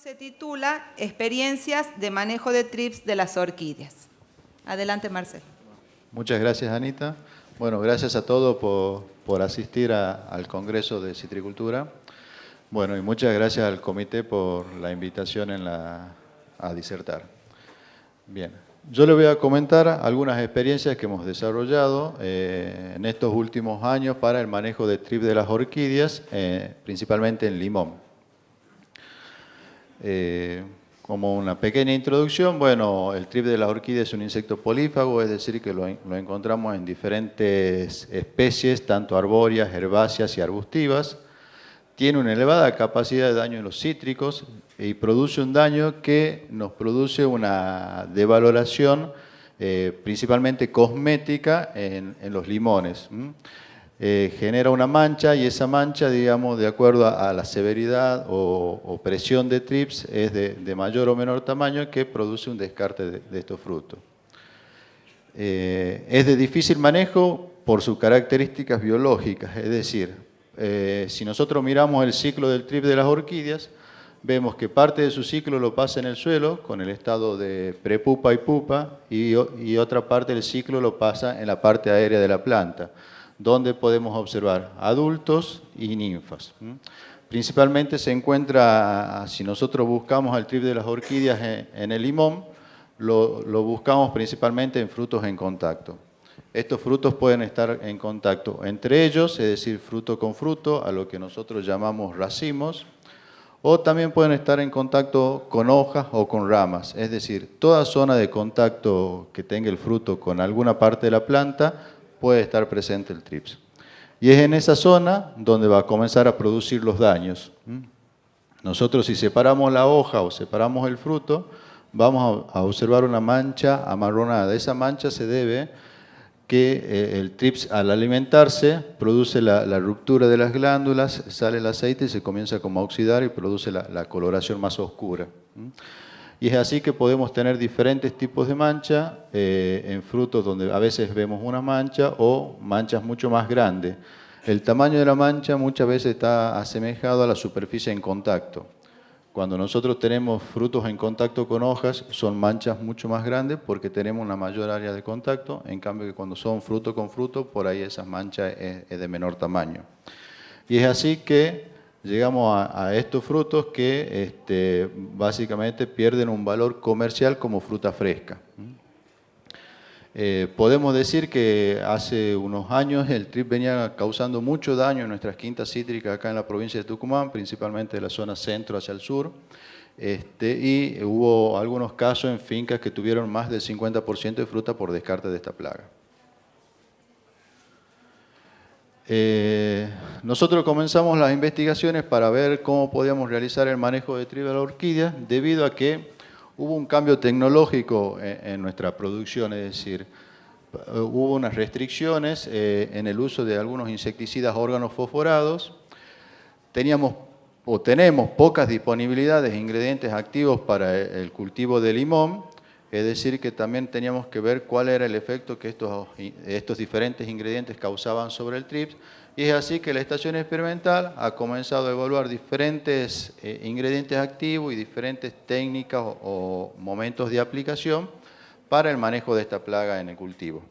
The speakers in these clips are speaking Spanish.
Se titula Experiencias de manejo de trips de las orquídeas. Adelante, Marcelo. Muchas gracias, Anita. Bueno, gracias a todos por asistir al Congreso de Citricultura. Bueno, y muchas gracias al comité por la invitación a disertar. Bien, yo les voy a comentar algunas experiencias que hemos desarrollado en estos últimos años para el manejo de trips de las orquídeas, principalmente en limón. Como una pequeña introducción, bueno, el trip de la orquídea es un insecto polífago, es decir, que lo encontramos en diferentes especies, tanto arbóreas, herbáceas y arbustivas. Tiene una elevada capacidad de daño en los cítricos y produce un daño que nos produce una devaloración principalmente cosmética en los limones. Genera una mancha y esa mancha, digamos, de acuerdo a la severidad o presión de trips, es de mayor o menor tamaño que produce un descarte de estos frutos. Es de difícil manejo por sus características biológicas, es decir, si nosotros miramos el ciclo del trip de las orquídeas, vemos que parte de su ciclo lo pasa en el suelo, con el estado de prepupa y pupa, y otra parte del ciclo lo pasa en la parte aérea de la planta, donde podemos observar adultos y ninfas. Principalmente se encuentra, si nosotros buscamos el trip de las orquídeas en el limón, lo buscamos principalmente en frutos en contacto. Estos frutos pueden estar en contacto entre ellos, es decir, fruto con fruto, a lo que nosotros llamamos racimos, o también pueden estar en contacto con hojas o con ramas, es decir, toda zona de contacto que tenga el fruto con alguna parte de la planta puede estar presente el trips. Y es en esa zona donde va a comenzar a producir los daños. Nosotros, si separamos la hoja o separamos el fruto, vamos a observar una mancha amarronada. Esa mancha se debe que el trips, al alimentarse, produce la ruptura de las glándulas, sale el aceite y se comienza como a oxidar y produce la coloración más oscura. Y es así que podemos tener diferentes tipos de mancha en frutos donde a veces vemos una mancha o manchas mucho más grandes. El tamaño de la mancha muchas veces está asemejado a la superficie en contacto. Cuando nosotros tenemos frutos en contacto con hojas, son manchas mucho más grandes porque tenemos una mayor área de contacto, en cambio que cuando son fruto con fruto, por ahí esas manchas es de menor tamaño. Y es así que llegamos a estos frutos que básicamente pierden un valor comercial como fruta fresca. Podemos decir que hace unos años el trip venía causando mucho daño en nuestras quintas cítricas acá en la provincia de Tucumán, principalmente de la zona centro hacia el sur, y hubo algunos casos en fincas que tuvieron más del 50% de fruta por descarte de esta plaga. Nosotros comenzamos las investigaciones para ver cómo podíamos realizar el manejo de trip de la orquídea, debido a que hubo un cambio tecnológico en nuestra producción, es decir, hubo unas restricciones en el uso de algunos insecticidas organofosforados. Tenemos pocas disponibilidades de ingredientes activos para el cultivo de limón, es decir, que también teníamos que ver cuál era el efecto que estos diferentes ingredientes causaban sobre el trips, y es así que la estación experimental ha comenzado a evaluar diferentes ingredientes activos y diferentes técnicas o momentos de aplicación para el manejo de esta plaga en el cultivo.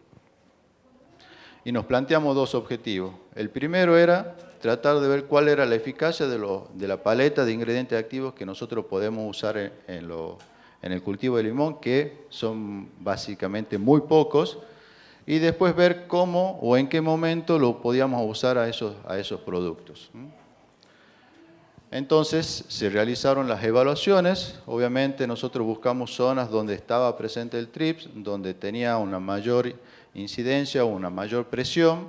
Y nos planteamos dos objetivos. El primero era tratar de ver cuál era la eficacia de la paleta de ingredientes activos que nosotros podemos usar en el cultivo de limón, que son básicamente muy pocos, y después ver cómo o en qué momento lo podíamos usar a esos productos. Entonces se realizaron las evaluaciones. Obviamente nosotros buscamos zonas donde estaba presente el trips, donde tenía una mayor incidencia o una mayor presión.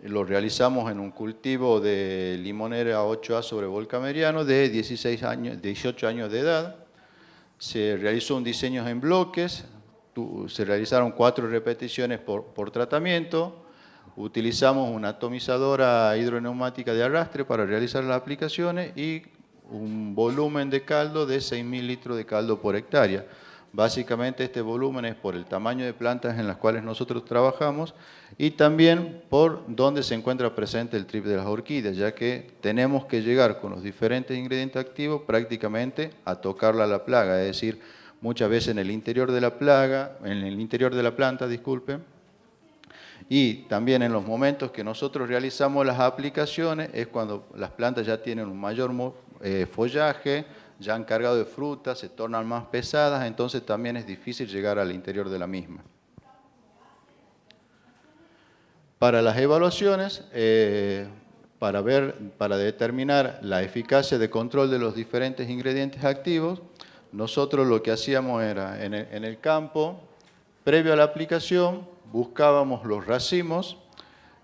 Lo realizamos en un cultivo de limonera 8A sobre volcameriano de 18 años de edad. Se realizó un diseño en bloques, se realizaron 4 repeticiones por tratamiento, utilizamos una atomizadora hidroneumática de arrastre para realizar las aplicaciones y un volumen de caldo de 6.000 litros de caldo por hectárea. Básicamente este volumen es por el tamaño de plantas en las cuales nosotros trabajamos y también por dónde se encuentra presente el trip de las orquídeas, ya que tenemos que llegar con los diferentes ingredientes activos prácticamente a tocarla a la plaga, es decir, muchas veces en el interior de la plaga, en el interior de la planta, disculpen, y también en los momentos que nosotros realizamos las aplicaciones es cuando las plantas ya tienen un mayor follaje, ya han cargado de fruta, se tornan más pesadas, entonces también es difícil llegar al interior de la misma. Para las evaluaciones, para determinar la eficacia de control de los diferentes ingredientes activos, nosotros lo que hacíamos era, en el campo, previo a la aplicación, buscábamos los racimos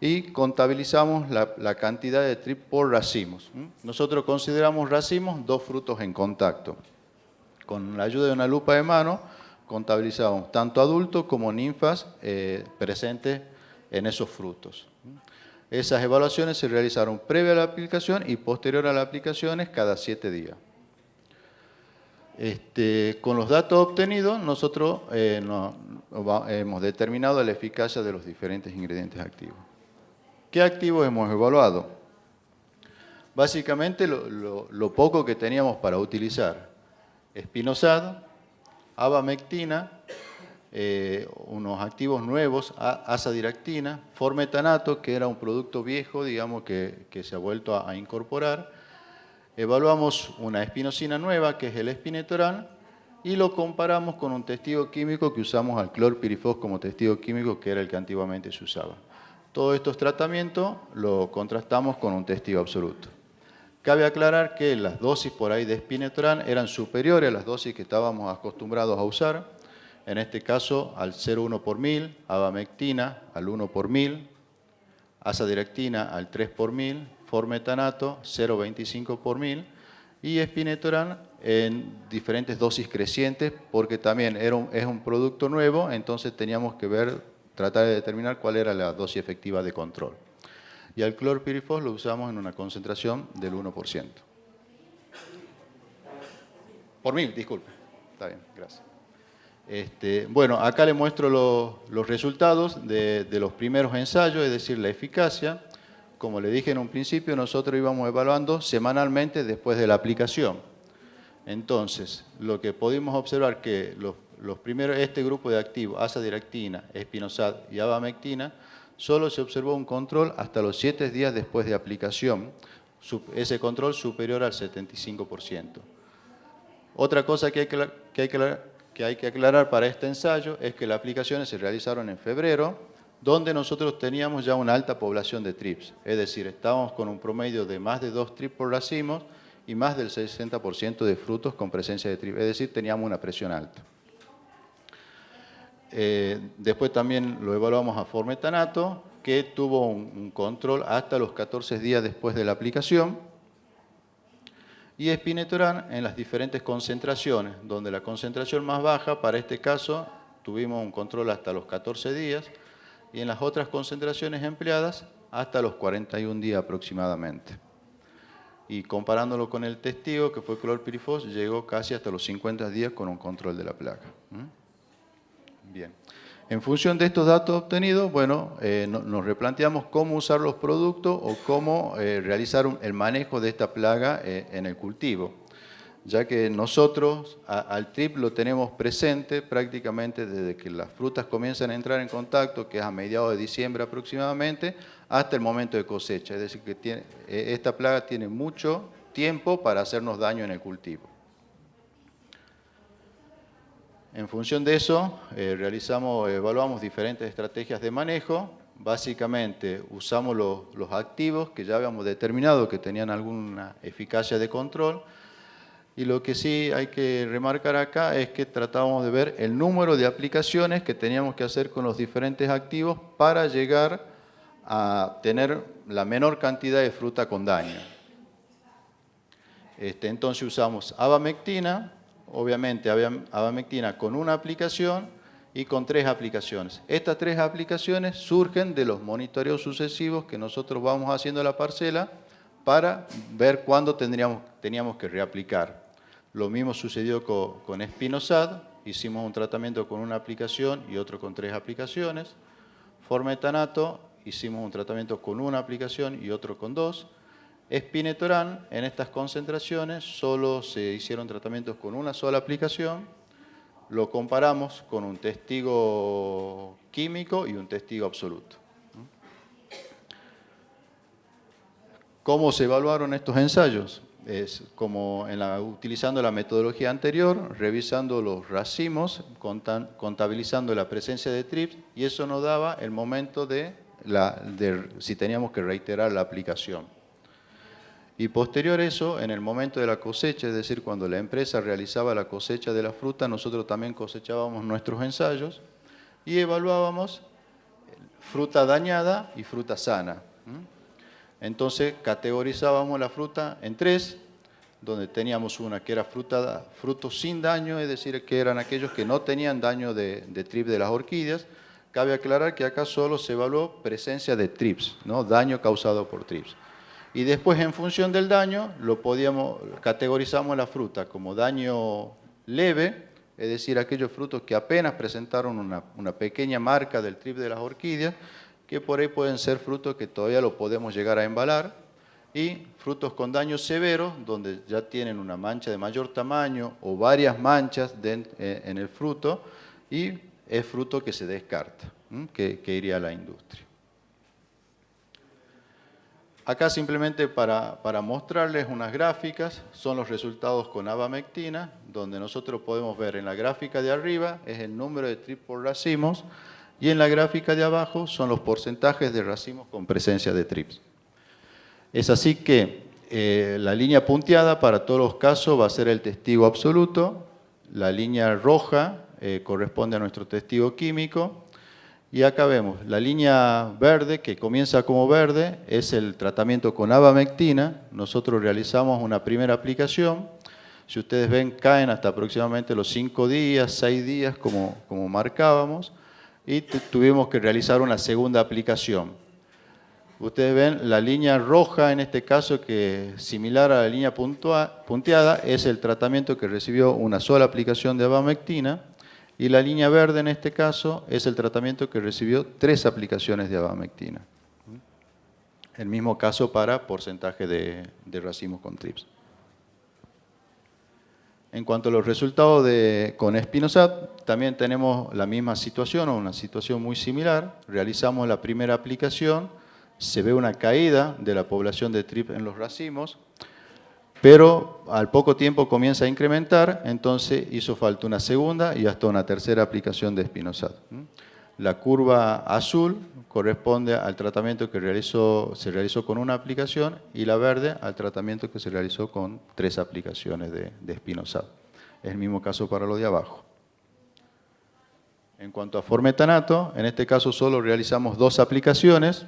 y contabilizamos la cantidad de trip por racimos. Nosotros consideramos racimos 2 frutos en contacto. Con la ayuda de una lupa de mano, contabilizamos tanto adultos como ninfas presentes en esos frutos. Esas evaluaciones se realizaron previa a la aplicación y posterior a las aplicaciones cada 7 días. Con los datos obtenidos, nosotros hemos determinado la eficacia de los diferentes ingredientes activos. ¿Qué activos hemos evaluado? Básicamente lo poco que teníamos para utilizar. Espinosad, abamectina, unos activos nuevos, azadiractina, formetanato, que era un producto viejo, digamos, que se ha vuelto a incorporar. Evaluamos una espinosina nueva, que es el espinetoram, y lo comparamos con un testigo químico que usamos al clorpirifos como testigo químico, que era el que antiguamente se usaba. Todos estos tratamientos los contrastamos con un testigo absoluto. Cabe aclarar que las dosis por ahí de espinetoram eran superiores a las dosis que estábamos acostumbrados a usar. En este caso, al 0,1 por mil, abamectina al 1 por mil, azadiractina al 3 por mil, formetanato 0,25 por mil y espinetoram en diferentes dosis crecientes porque también es un producto nuevo, entonces teníamos que tratar de determinar cuál era la dosis efectiva de control. Y al clorpirifos lo usamos en una concentración del 1%. Por mil, disculpe. Está bien, gracias. Bueno, acá le muestro los resultados de los primeros ensayos, es decir, la eficacia. Como le dije en un principio, nosotros íbamos evaluando semanalmente después de la aplicación. Entonces, lo que pudimos observar que los primeros, este grupo de activos, azadiractina, espinosad y abamectina, solo se observó un control hasta los 7 días después de aplicación, ese control superior al 75%. Otra cosa que hay que aclarar para este ensayo es que las aplicaciones se realizaron en febrero, donde nosotros teníamos ya una alta población de trips, es decir, estábamos con un promedio de más de 2 trips por racimos y más del 60% de frutos con presencia de trips, es decir, teníamos una presión alta. Después también lo evaluamos a formetanato, que tuvo un control hasta los 14 días después de la aplicación, y espinetoram en las diferentes concentraciones, donde la concentración más baja, para este caso, tuvimos un control hasta los 14 días, y en las otras concentraciones empleadas hasta los 41 días aproximadamente. Y comparándolo con el testigo, que fue clorpirifos, llegó casi hasta los 50 días con un control de la plaga. Bien. En función de estos datos obtenidos, bueno, nos replanteamos cómo usar los productos o cómo realizar el manejo de esta plaga en el cultivo, ya que nosotros al trip lo tenemos presente prácticamente desde que las frutas comienzan a entrar en contacto, que es a mediados de diciembre aproximadamente, hasta el momento de cosecha. Es decir, que esta plaga tiene mucho tiempo para hacernos daño en el cultivo. En función de eso, evaluamos diferentes estrategias de manejo. Básicamente usamos los activos que ya habíamos determinado que tenían alguna eficacia de control. Y lo que sí hay que remarcar acá es que tratábamos de ver el número de aplicaciones que teníamos que hacer con los diferentes activos para llegar a tener la menor cantidad de fruta con daño. Entonces usamos abamectina, obviamente abamectina con una aplicación y con 3 aplicaciones. Estas 3 aplicaciones surgen de los monitoreos sucesivos que nosotros vamos haciendo a la parcela para ver cuándo teníamos que reaplicar. Lo mismo sucedió con espinosad, hicimos un tratamiento con una aplicación y otro con 3 aplicaciones. Formetanato, hicimos un tratamiento con una aplicación y otro con 2. Spinetorán, en estas concentraciones solo se hicieron tratamientos con una sola aplicación. Lo comparamos con un testigo químico y un testigo absoluto. ¿Cómo se evaluaron estos ensayos? Es como utilizando la metodología anterior, revisando los racimos, contabilizando la presencia de TRIPS, y eso nos daba el momento de si teníamos que reiterar la aplicación. Y posterior a eso, en el momento de la cosecha, es decir, cuando la empresa realizaba la cosecha de la fruta, nosotros también cosechábamos nuestros ensayos y evaluábamos fruta dañada y fruta sana. Entonces categorizábamos la fruta en 3, donde teníamos una que era frutos sin daño, es decir, que eran aquellos que no tenían daño de TRIPS de las orquídeas. Cabe aclarar que acá solo se evaluó presencia de TRIPS, ¿no? Daño causado por TRIPS. Y después, en función del daño, categorizamos la fruta como daño leve, es decir, aquellos frutos que apenas presentaron una pequeña marca del TRIPS de las orquídeas, que por ahí pueden ser frutos que todavía lo podemos llegar a embalar, y frutos con daño severo, donde ya tienen una mancha de mayor tamaño o varias manchas en el fruto, y es fruto que se descarta, que iría a la industria. Acá simplemente para mostrarles unas gráficas, son los resultados con abamectina, donde nosotros podemos ver en la gráfica de arriba es el número de TRIPS por racimos, y en la gráfica de abajo son los porcentajes de racimos con presencia de TRIPS. Es así que la línea punteada para todos los casos va a ser el testigo absoluto, la línea roja corresponde a nuestro testigo químico, y acá vemos la línea verde, que comienza como verde, es el tratamiento con abamectina. Nosotros realizamos una primera aplicación. Si ustedes ven, caen hasta aproximadamente los 5 días, 6 días, como marcábamos, y tuvimos que realizar una segunda aplicación. Ustedes ven la línea roja, en este caso, que similar a la línea punteada, es el tratamiento que recibió una sola aplicación de abamectina. Y la línea verde, en este caso, es el tratamiento que recibió 3 aplicaciones de abamectina. El mismo caso para porcentaje de racimos con TRIPS. En cuanto a los resultados con Spinosad, también tenemos la misma situación o una situación muy similar. Realizamos la primera aplicación, se ve una caída de la población de TRIPS en los racimos, pero al poco tiempo comienza a incrementar, entonces hizo falta una segunda y hasta una tercera aplicación de Spinosad. La curva azul corresponde al tratamiento que se realizó con una aplicación, y la verde al tratamiento que se realizó con 3 aplicaciones de Spinosad. Es el mismo caso para lo de abajo. En cuanto a formetanato, en este caso solo realizamos 2 aplicaciones.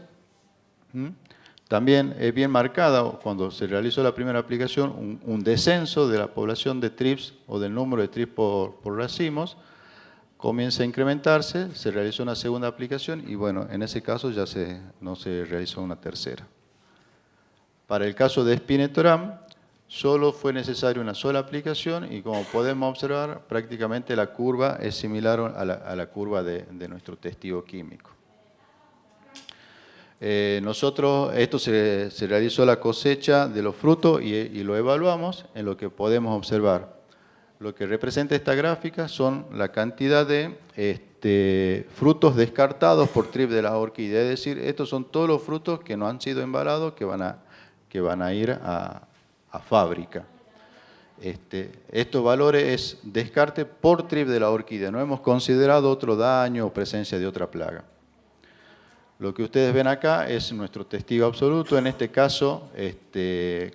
También es bien marcada, cuando se realizó la primera aplicación, un descenso de la población de TRIPS o del número de TRIPS por racimos. Comienza a incrementarse, se realizó una segunda aplicación y bueno, en ese caso ya no se realizó una tercera. Para el caso de Spinetorán, solo fue necesaria una sola aplicación y como podemos observar, prácticamente la curva es similar a la curva de nuestro testigo químico. Esto se realizó la cosecha de los frutos y lo evaluamos en lo que podemos observar. Lo que representa esta gráfica son la cantidad de frutos descartados por TRIPS de las orquídeas, es decir, estos son todos los frutos que no han sido embalados que van a ir a fábrica. Estos valores es descarte por TRIPS de la orquídea, no hemos considerado otro daño o presencia de otra plaga. Lo que ustedes ven acá es nuestro testigo absoluto. En este caso,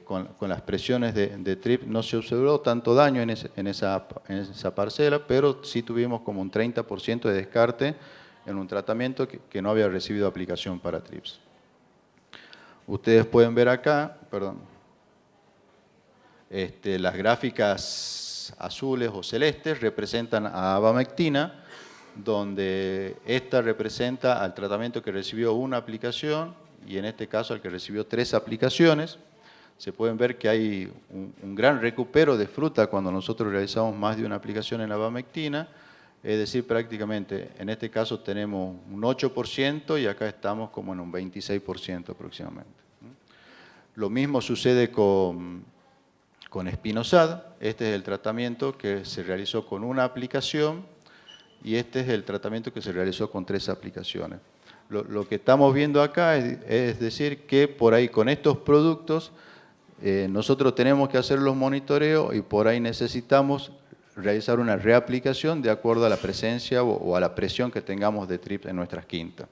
con las presiones de TRIPS no se observó tanto daño en esa parcela, pero sí tuvimos como un 30% de descarte en un tratamiento que no había recibido aplicación para TRIPS. Ustedes pueden ver acá, las gráficas azules o celestes representan a abamectina, donde esta representa al tratamiento que recibió una aplicación y en este caso al que recibió 3 aplicaciones. se pueden ver que hay un gran recupero de fruta cuando nosotros realizamos más de una aplicación en abamectina, es decir, prácticamente en este caso tenemos un 8% y acá estamos como en un 26% aproximadamente. Lo mismo sucede con Spinosad. Este es el tratamiento que se realizó con una aplicación y este es el tratamiento que se realizó con 3 aplicaciones. Lo que estamos viendo acá es decir que por ahí con estos productos nosotros tenemos que hacer los monitoreos y por ahí necesitamos realizar una reaplicación de acuerdo a la presencia o a la presión que tengamos de TRIPS en nuestras quintas.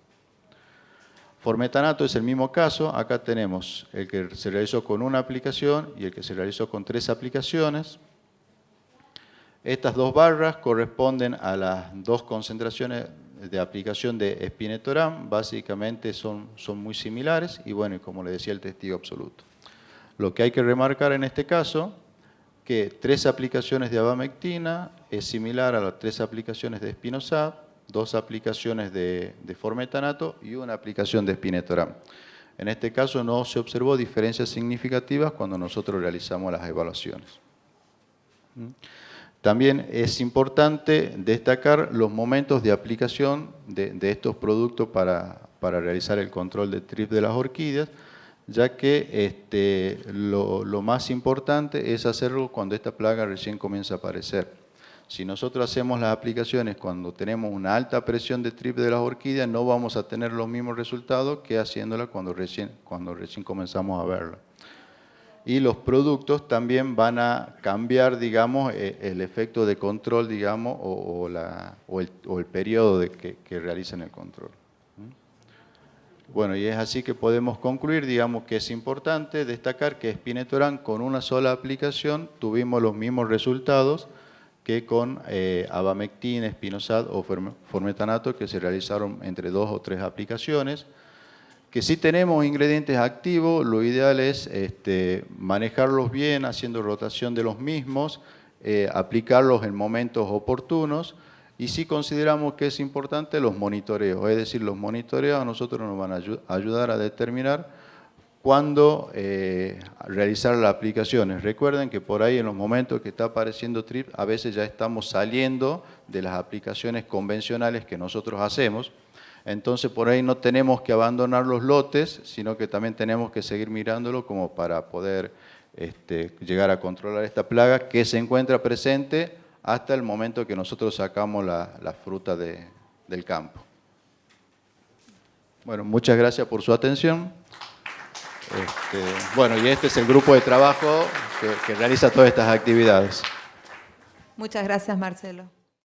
Formetanato es el mismo caso, acá tenemos el que se realizó con una aplicación y el que se realizó con 3 aplicaciones. Estas 2 barras corresponden a las 2 concentraciones de aplicación de Spinetoram, básicamente son muy similares y bueno, como le decía el testigo absoluto. Lo que hay que remarcar en este caso, que 3 aplicaciones de abamectina es similar a las 3 aplicaciones de Spinosad, 2 aplicaciones de formetanato y una aplicación de Spinetoram. En este caso no se observó diferencias significativas cuando nosotros realizamos las evaluaciones. También es importante destacar los momentos de aplicación de estos productos para realizar el control de TRIPS de las orquídeas, ya que lo más importante es hacerlo cuando esta plaga recién comienza a aparecer. Si nosotros hacemos las aplicaciones cuando tenemos una alta presión de TRIPS de las orquídeas, no vamos a tener los mismos resultados que haciéndola cuando recién comenzamos a verla. Y los productos también van a cambiar, digamos, el efecto de control, digamos, o el periodo que realizan el control. Bueno, y es así que podemos concluir, digamos, que es importante destacar que Spinetoram con una sola aplicación tuvimos los mismos resultados que con abamectina, Spinosad o formetanato que se realizaron entre 2 o 3 aplicaciones. Que si tenemos ingredientes activos, lo ideal es manejarlos bien, haciendo rotación de los mismos, aplicarlos en momentos oportunos y si consideramos que es importante los monitoreos, es decir, los monitoreos a nosotros nos van a ayudar a determinar cuándo realizar las aplicaciones. Recuerden que por ahí en los momentos que está apareciendo TRIPS, a veces ya estamos saliendo de las aplicaciones convencionales que nosotros hacemos. Entonces por ahí no tenemos que abandonar los lotes, sino que también tenemos que seguir mirándolo como para poder llegar a controlar esta plaga que se encuentra presente hasta el momento que nosotros sacamos la fruta del campo. Bueno, muchas gracias por su atención. Bueno, y este es el grupo de trabajo que realiza todas estas actividades. Muchas gracias, Marcelo.